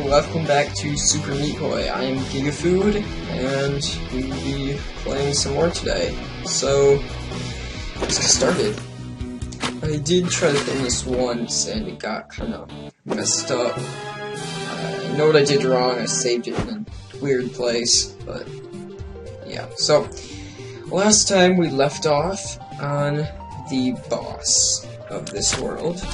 and welcome back to Super Meat Boy. I am Gigafood, and we will be playing some more today. So, let's get started. I did try to film this once, and it got kind of messed up. I know what I did wrong, I saved it in a weird place, but yeah. So, last time we left off on the boss of this world.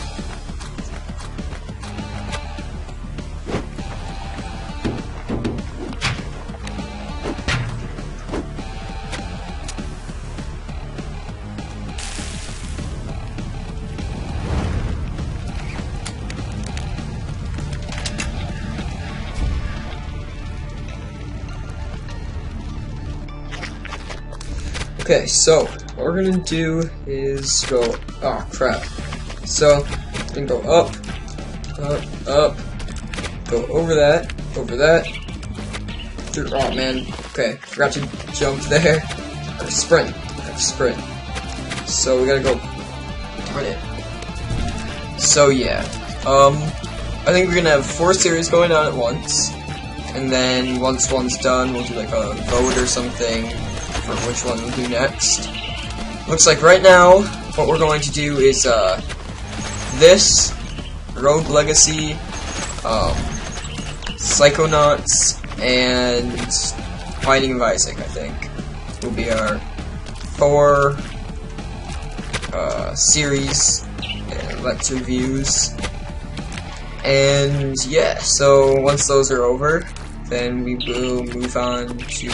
Okay, so what we're gonna do is go. Oh crap! So we're gonna go up, go over that, through. Oh man! Okay, forgot to jump there. Or sprint. So we gotta go. Darn it. So yeah, I think we're gonna have 4 series going on at once, and then once one's done, we'll do like a vote or something for which one we'll do next. Looks like right now, what we're going to do is, this, Rogue Legacy, Psychonauts, and Binding of Isaac, I think, will be our 4, series, and let's reviews. And yeah, so once those are over, then we will move on to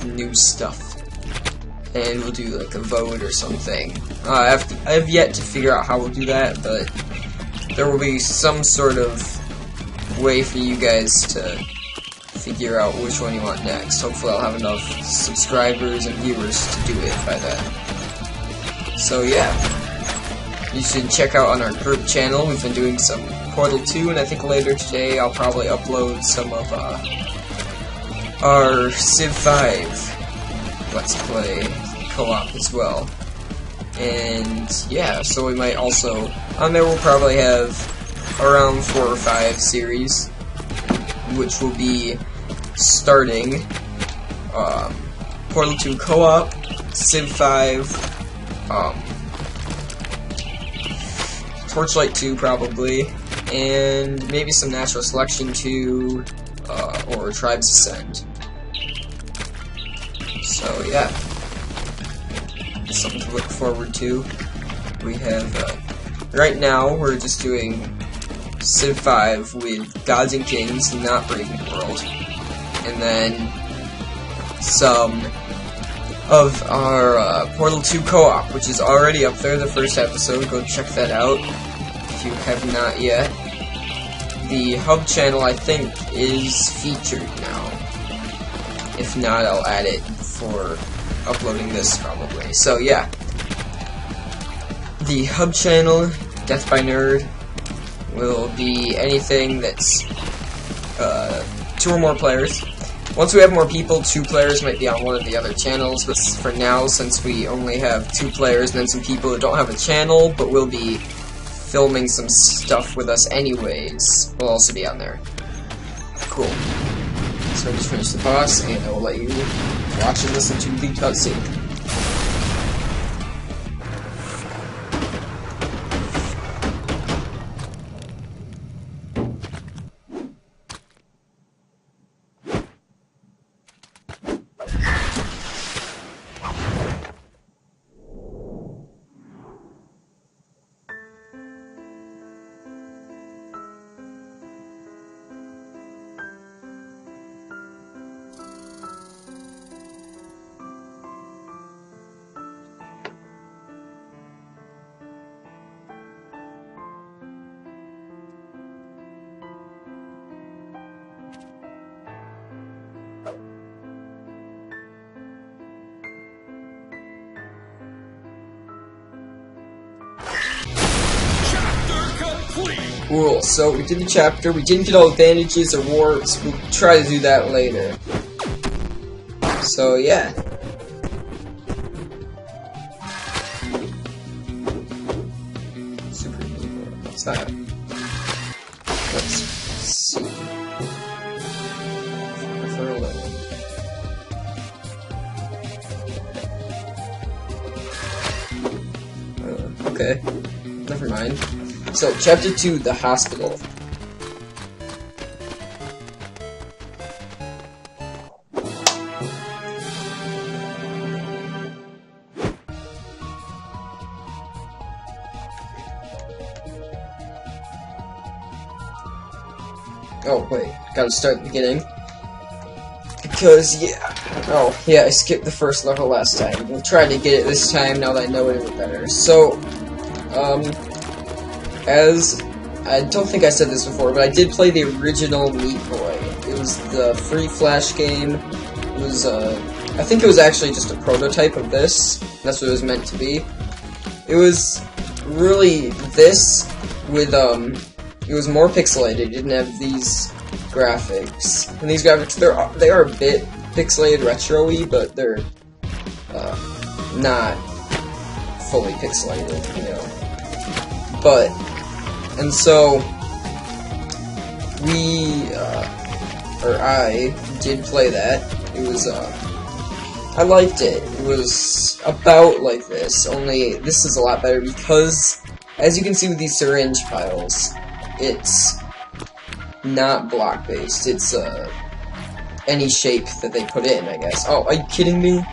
new stuff, and we'll do like a vote or something. I have yet to figure out how we'll do that, but there will be some sort of way for you guys to figure out which one you want next. Hopefully I'll have enough subscribers and viewers to do it by then. So yeah, you should check out on our group channel. We've been doing some Portal 2, and I think later today I'll probably upload some of our Civ 5 Let's Play co-op as well. And yeah, so we might also, on there we'll probably have around 4 or 5 series, which will be starting Portal 2 co-op, Civ 5, Torchlight 2 probably, and maybe some Natural Selection 2, or Tribes Ascend. So yeah, something to look forward to. We have, right now, we're just doing Civ 5 with Gods and Kings, not Brave New World. And then some of our Portal 2 co-op, which is already up there, the first episode. Go check that out if you have not yet. The hub channel, I think, is featured now. If not, I'll add it for uploading this probably. So yeah, the hub channel, Death by Nerd, will be anything that's 2 or more players. Once we have more people, 2 players might be on one of the other channels, but for now, since we only have 2 players and then some people that don't have a channel but will be filming some stuff with us anyways, will also be on there. Cool. So I just finished the boss, and I will let you watch and listen to the cutscene. Cool, so we did the chapter, we didn't get all the bandages or warps, we'll try to do that later. So yeah. Super What's that? Let's see. okay. Never mind. So, Chapter 2, The Hospital. Oh, wait. Gotta start at the beginning. Because, yeah. Oh, yeah, I skipped the first level last time. We'll try to get it this time now that I know it a bit better. So, as... I don't think I said this before, but I did play the original Meat Boy. It was the free Flash game. It was, I think it was actually just a prototype of this. That's what it was meant to be. It was really this with, it was more pixelated. It didn't have these graphics. And these graphics, they are a bit pixelated retro-y, but they're not fully pixelated, you know. But, and so, I did play that. It was, I liked it. It was about like this, only this is a lot better because, as you can see with these syringe piles, it's not block-based. It's, any shape that they put in, I guess. Oh, are you kidding me?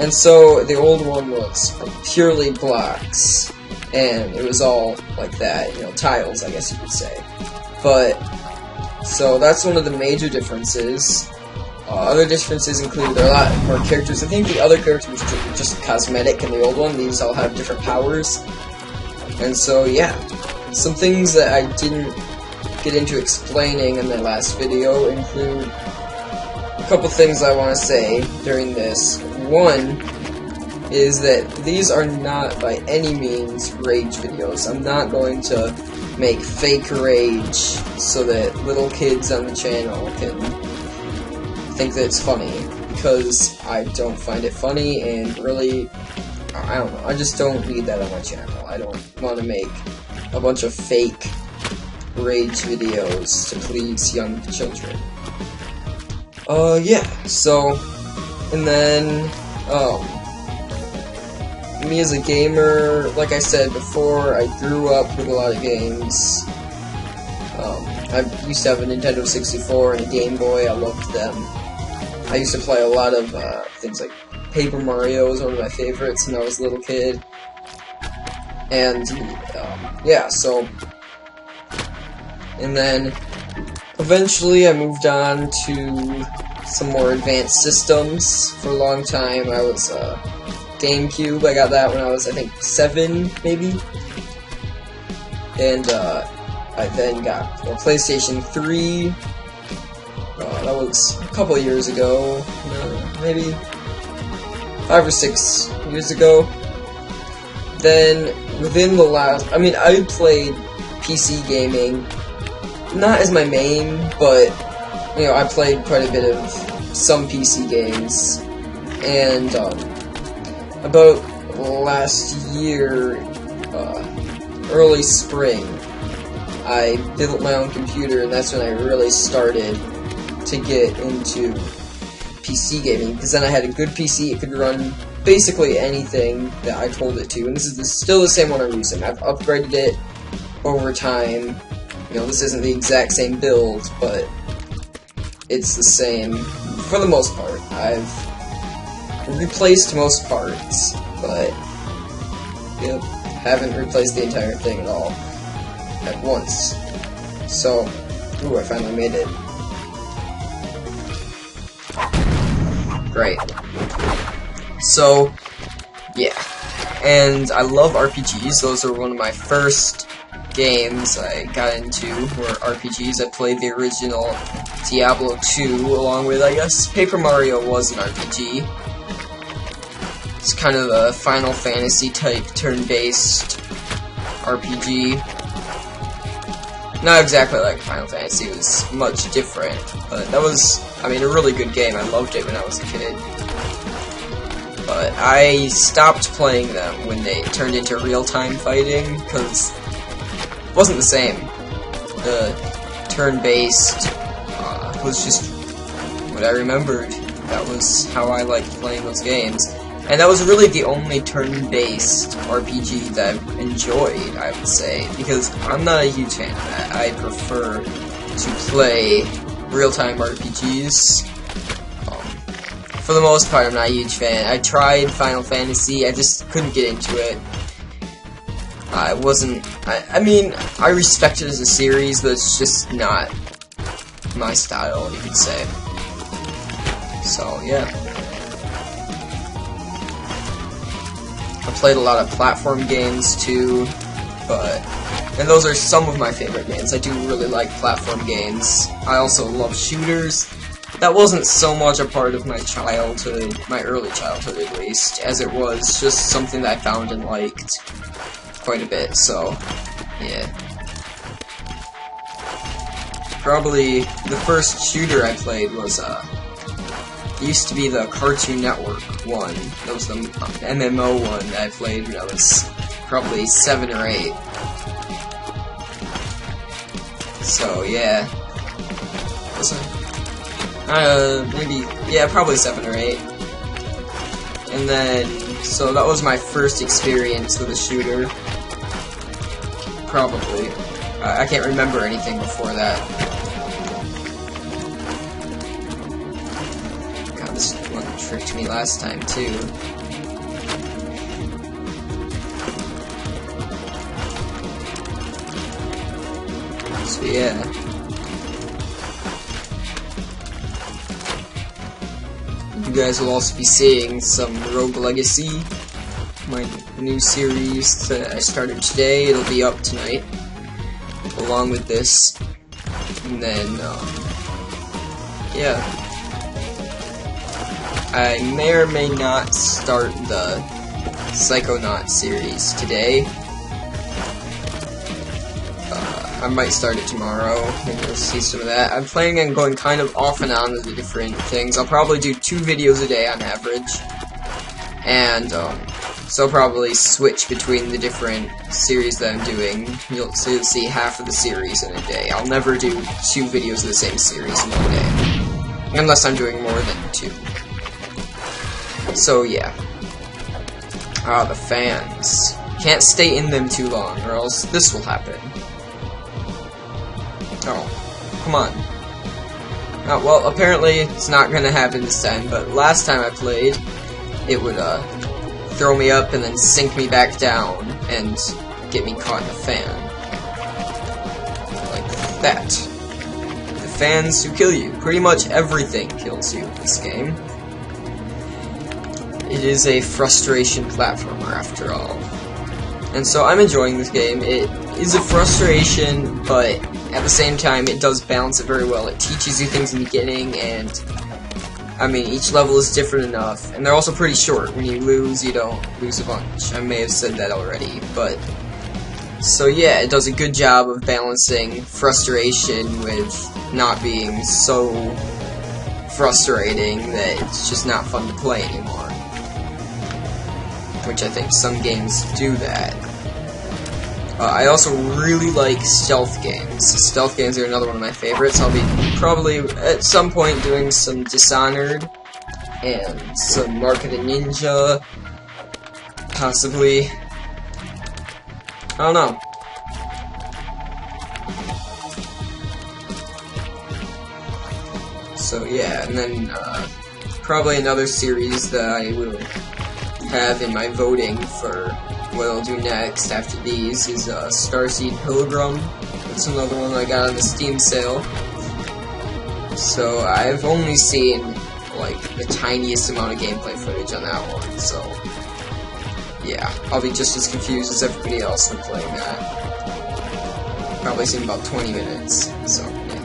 And so, the old one was purely blocks, and it was all like that, you know, tiles, I guess you could say. But, so that's one of the major differences. Other differences include there are a lot more characters. I think the other characters were just cosmetic in the old one. These all have different powers. And so, yeah. Some things that I didn't get into explaining in the last video include a couple things I want to say during this. One is that these are not by any means rage videos. I'm not going to make fake rage so that little kids on the channel can think that it's funny, because I don't find it funny, and really, I don't know, I just don't need that on my channel. I don't want to make a bunch of fake rage videos to please young children. Yeah, so, and then, me as a gamer, like I said before, I grew up with a lot of games. I used to have a Nintendo 64 and a Game Boy. I loved them. I used to play a lot of things like Paper Mario was one of my favorites when I was a little kid. And, yeah, so... And then, eventually I moved on to some more advanced systems. For a long time I was, GameCube. I got that when I was, I think, 7, maybe? And, I then got a PlayStation 3. That was a couple of years ago. Maybe 5 or 6 years ago. Then, within the last... I mean, I played PC gaming, not as my main, but, you know, I played quite a bit of some PC games. And, about last year, early spring, I built my own computer, and that's when I really started to get into PC gaming, because then I had a good PC. It could run basically anything that I told it to, and this is still the same one I'm using. I've upgraded it over time. You know, this isn't the exact same build, but it's the same for the most part. I've replaced most parts, but yep, haven't replaced the entire thing at all at once. So, ooh, I finally made it. Great. So, yeah. And I love RPGs. Those are one of my first games I got into were RPGs. I played the original Diablo 2 along with, I guess, Paper Mario was an RPG. It's kind of a Final Fantasy type turn-based RPG. Not exactly like Final Fantasy, it was much different, but that was, I mean, a really good game. I loved it when I was a kid. But I stopped playing them when they turned into real-time fighting, because it wasn't the same. The turn-based was just what I remembered. That was how I liked playing those games. And that was really the only turn-based RPG that I've enjoyed, I would say, because I'm not a huge fan of that. I prefer to play real-time RPGs. For the most part, I'm not a huge fan. I tried Final Fantasy, I just couldn't get into it. I mean, I respect it as a series, but it's just not my style, you could say. So, yeah. I played a lot of platform games, too, and those are some of my favorite games. I do really like platform games. I also love shooters. That wasn't so much a part of my childhood, my early childhood at least, as it was just something that I found and liked quite a bit, so, yeah. Probably the first shooter I played was, it used to be the Cartoon Network one. That was the MMO one that I played when I was probably 7 or 8. So, yeah. Was it? Maybe, yeah, probably 7 or 8. And then, so that was my first experience with a shooter. Probably. I can't remember anything before that. God, this one tricked me last time, too. So, yeah. You guys will also be seeing some Rogue Legacy, my new series that I started today. It'll be up tonight, along with this. And then, yeah. I may or may not start the Psychonaut series today. I might start it tomorrow, maybe we'll see some of that. I'm planning on going kind of off and on with the different things. I'll probably do 2 videos a day on average. And, so I'll probably switch between the different series that I'm doing. You'll see half of the series in a day. I'll never do 2 videos of the same series in one day. Unless I'm doing more than 2. So, yeah. The fans. Can't stay in them too long, or else this will happen. Oh, come on. Well, apparently it's not gonna happen this time, but last time I played, it would, throw me up and then sink me back down and get me caught in a fan. Like that. The fans who kill you. Pretty much everything kills you in this game. It is a frustration platformer, after all. And so I'm enjoying this game. It is a frustration, but at the same time, it does balance it very well. It teaches you things in the beginning, and I mean, each level is different enough, and they're also pretty short. When you lose, you don't lose a bunch. I may have said that already, but so yeah, it does a good job of balancing frustration with not being so frustrating that it's just not fun to play anymore. Which I think some games do that. I also really like stealth games. Stealth games are another one of my favorites. I'll be probably at some point doing some Dishonored and some Mark of the Ninja, possibly. I don't know. So yeah, and then probably another series that I will have in my voting for what I'll do next after these is Starseed Pilgrim. That's another one I got on the Steam sale. So I've only seen like the tiniest amount of gameplay footage on that one, so yeah, I'll be just as confused as everybody else when playing that. Probably seen about 20 minutes, so yeah.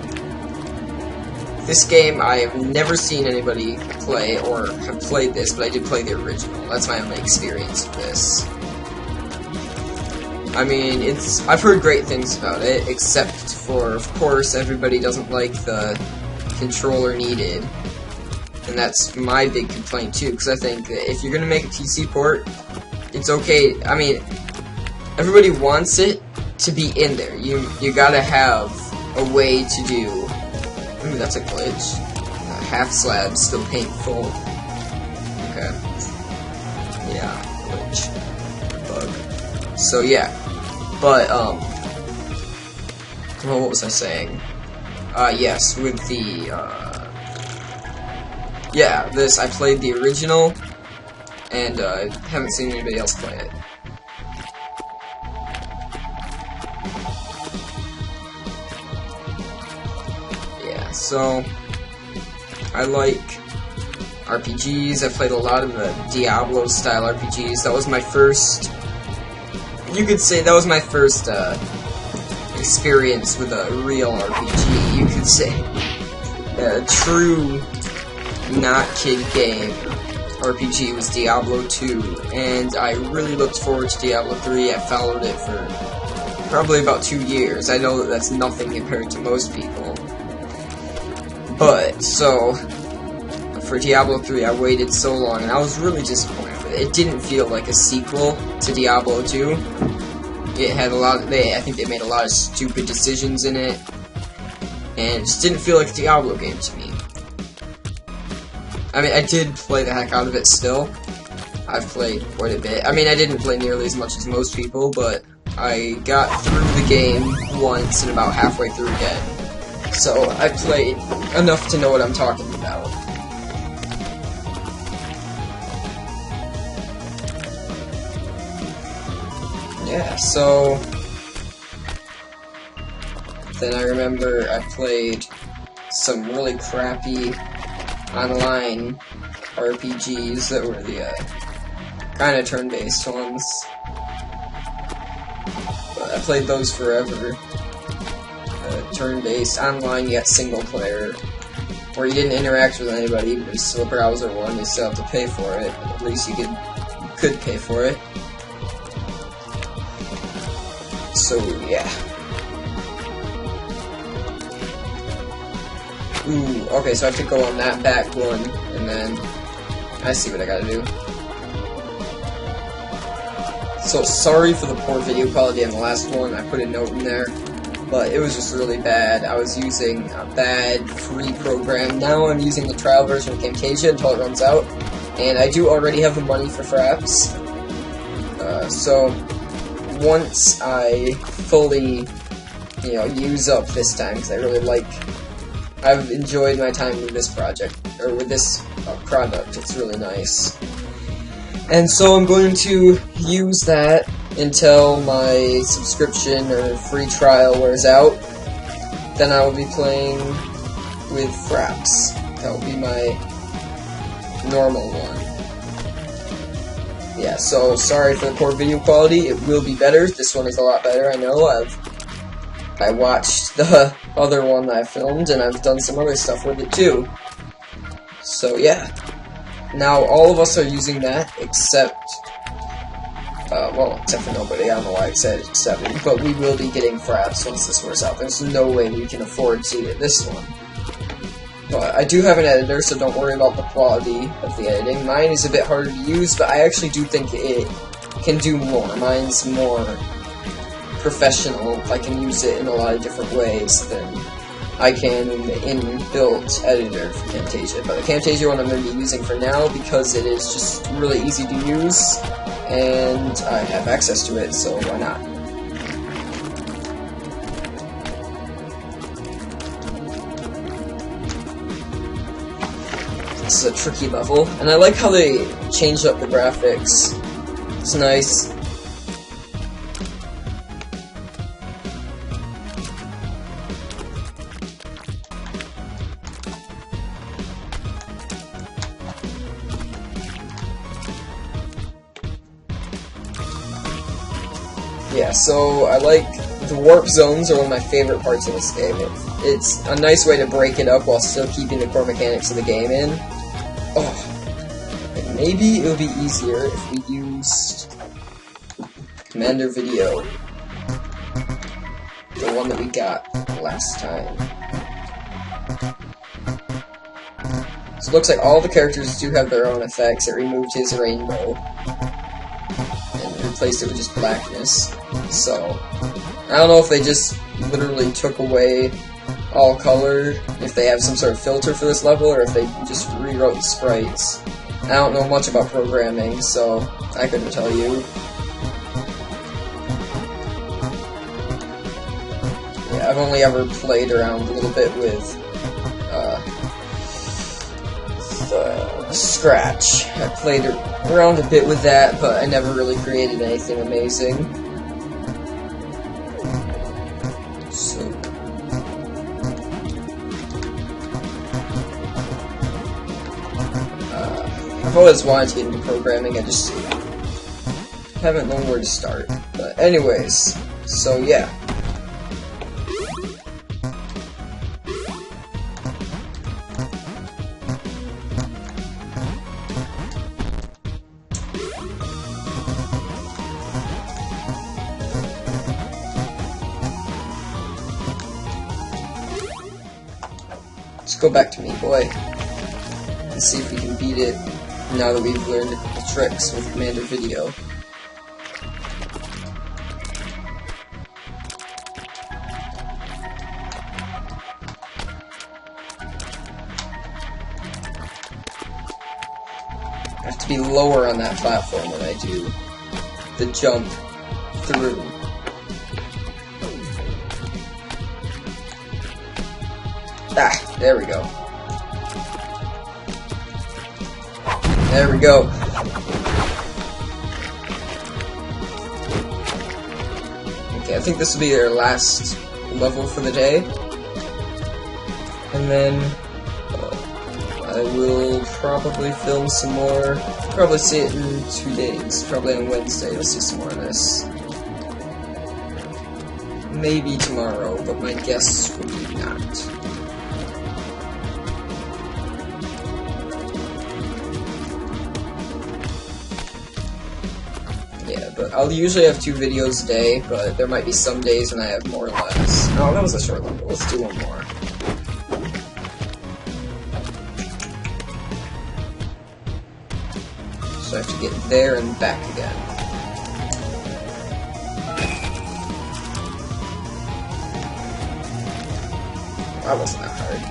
This game, I have never seen anybody play, or have played this, but I did play the original. That's my only experience with this. I mean, I've heard great things about it, except for, of course, everybody doesn't like the controller needed. And that's my big complaint, too, because I think that if you're going to make a PC port, it's okay. I mean, everybody wants it to be in there. You gotta have a way to do... Ooh, that's a glitch. Half slab, still painful. Okay. Yeah, glitch. Bug. So yeah. But, well, what was I saying? Yes, with the, yeah, I played the original, and, haven't seen anybody else play it. Yeah, so, I like RPGs. I played a lot of the Diablo-style RPGs. That was my first, you could say, that was my first, experience with a real RPG, you could say. A true, not kid game RPG was Diablo 2, and I really looked forward to Diablo 3. I followed it for probably about 2 years. I know that that's nothing compared to most people. But, so, for Diablo 3 I waited so long, and I was really disappointed with it. It didn't feel like a sequel to Diablo 2. It had a lot of, I think they made a lot of stupid decisions in it, and it just didn't feel like a Diablo game to me. I mean, I did play the heck out of it still. I've played quite a bit. I mean, I didn't play nearly as much as most people, but I got through the game once and about halfway through again. So, I played enough to know what I'm talking about. Yeah, so then I remember I played some really crappy online RPGs that were the kind of turn-based ones. But I played those forever. Turn-based, online yet single-player, where you didn't interact with anybody, but it's still a browser one. You still have to pay for it, but at least you could pay for it. So, yeah. Ooh, okay, so I have to go on that back one, and then I see what I gotta do. So, sorry for the poor video quality on the last one. I put a note in there, but it was just really bad. I was using a bad free program. Now I'm using the trial version of Camtasia until it runs out, and I do already have the money for fraps. So once I fully, use up this time, because I've enjoyed my time with this project, or with this product. It's really nice. And so I'm going to use that until my subscription or free trial wears out. Then I will be playing with fraps. That will be my normal one. Yeah, so sorry for the poor video quality. It will be better. This one is a lot better, I know. I watched the other one that I filmed, and I've done some other stuff with it too. So yeah. Now all of us are using that, except for nobody. I don't know why I said except, but we will be getting fraps once this wears out. There's no way we can afford to get this one. But I do have an editor, so don't worry about the quality of the editing. Mine is a bit harder to use, but I actually do think it can do more. Mine's more professional. I can use it in a lot of different ways than I can in the inbuilt editor for Camtasia. But the Camtasia one I'm going to be using for now because it is just really easy to use, and I have access to it, so why not? This is a tricky level, and I like how they changed up the graphics. It's nice. Yeah, so I like the warp zones are one of my favorite parts of this game. It's a nice way to break it up while still keeping the core mechanics of the game in. Oh, and maybe it would be easier if we used Commander Video, the one that we got last time. So it looks like all the characters do have their own effects. It removed his rainbow and replaced it with just blackness. So I don't know if they just literally took away all color, if they have some sort of filter for this level, or if they just rewrote the sprites. I don't know much about programming, so I couldn't tell you. Yeah, I've only ever played around a little bit with Scratch. I played around a bit with that, but I never really created anything amazing. So I've always wanted to get into programming, I just haven't known where to start. But anyways, so yeah. Let's go back to Meat Boy and see if we can beat it now that we've learned a couple tricks with Commander Video. I have to be lower on that platform when I do the jump through. Ah, there we go. There we go. Okay, I think this will be our last level for the day. And then I will probably film some more. Probably see it in 2 days. Probably on Wednesday you'll see some more of this. Maybe tomorrow, but my guess would be not. Yeah, but I'll usually have 2 videos a day, but there might be some days when I have more or less. Oh, that was a short level. Let's do one more. So I have to get there and back again. That wasn't that hard.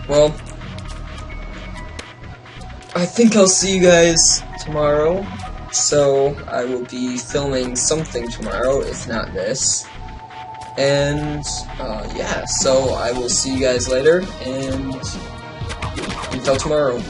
Well, I think I'll see you guys tomorrow. So I will be filming something tomorrow, if not this. And yeah, so I will see you guys later, and until tomorrow.